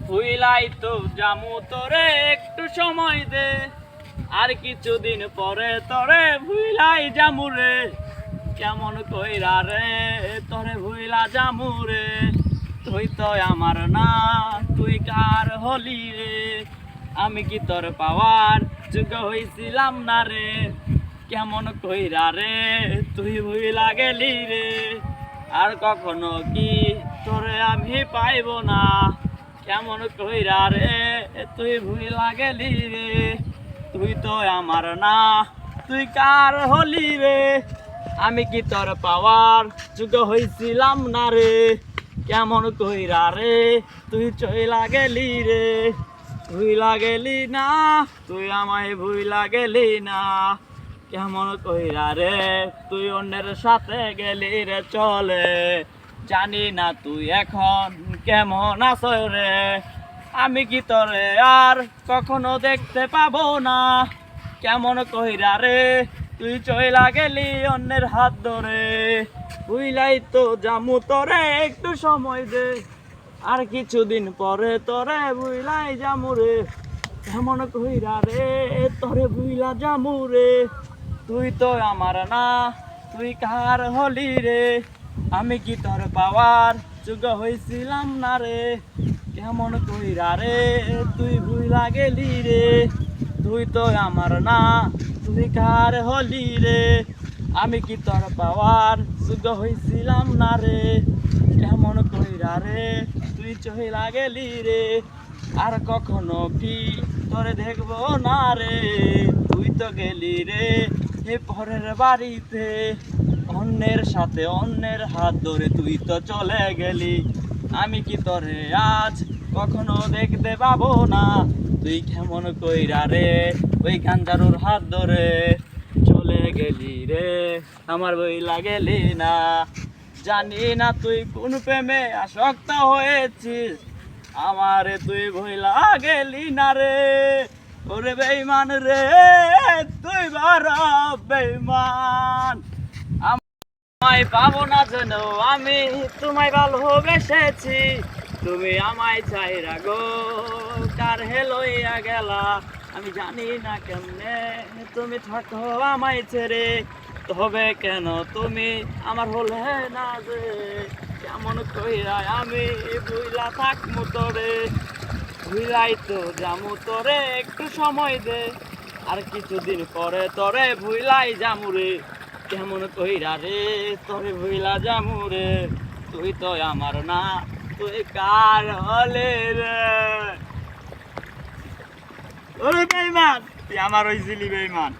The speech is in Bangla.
ভুইলাই তো জামু তোরে একটু সময় দে, আর কিছুদিন পরে তোরে ভুইলাই জামু রে। কেমন কইরা রে তোরে ভুইলা জামু রে, তুই তো আমার না তুই কার হলি রে। আমি কি তোর পাওয়ার যোগ্য হইছিলাম না রে, কেমন কইরা রে তুই ভুইলা গেলি রে। আর কখনো কি তোরে আমি পাইব না, কেমন কইরা রে তুই ভুইলা গেলি রে। তুই তো আমার না তুই কার হলি রে, আমি কি তোর পাওয়ার যোগ্য হইছিলাম না রে। কেমন কইরা রে তুই চইলা গেলি রে, ভুইলা গেলি না তুই আমায় ভুইলা গেলি না। কেমন কইরা রে তুই অন্যের সাথে গেলি রে চলে, জানি না তুই এখন কেমন আছো রে। আমি কি তোরে আর কখনো দেখতে পাবো না, কেমন কইরা রে তুই চইলা গেলি অন্যের হাত ধরে। বুইলাই তো জামু তোরে একটু সময় দে, আর কিছুদিন পরে তোরে বুইলাই জামু রে। কেমন কইরা রে তোরে বুইলা জামু রে, তুই তো আমার না তুই কার হলি রে। আমি কি তোর পাওয়ার যোগ্য হইছিলাম না রে, কেমন কইরা রে তুই ভুইলা গেলি রে। তুই তো আমার না তুই কার হলি রে, আমি কি তোর পাওয়ার যোগ্য হইছিলাম না রে। কেমন কইরা রে তুই চইলা গেলি রে, আর কখনো কি তোরে দেখবো না রে। তুই তো গেলি রে এ পরের বাড়িতে, অন্যের সাথে অন্যের হাত ধরে তুই তো চলে গেলি। আমি কি তোরে আজ কখনো দেখতে পাবো না, তুই কেমন কইরা রে ওই গাঞ্জারুর হাত ধরে চলে গেলি রে, আমার বইলা গেলি না। জানি না তুই কোন প্রেমে আসক্ত হয়েছিস, আমারে তুই ভইলা গেলি না রে। ওরে বেঈমান রে তুই বড় বেঈমান, আমায় পাবো না যেন আমি তোমায় ভালোবেসেছি। তুমি আমায় চাইরা গো কার হেলইয়া গেলা, আমি জানি না কেমনে তুমি থাকো আমায় ছেড়ে। তবে কেন তুমি আমার হলে না যে, কেমন কইরা আমি ভুইলা থাকমু তোরে। ভুইলাই তো জামু তোরে একটু সময় দে, আর কিছুদিন পরে তোরে ভুইলাই জামু রে। কেমন কইরা রে তোরে ভুইলা জামু রে, তুই তো আমার না তুই কার হলে রে। ওরে বেঈমান তুই আমার হইছিলি বেঈমান।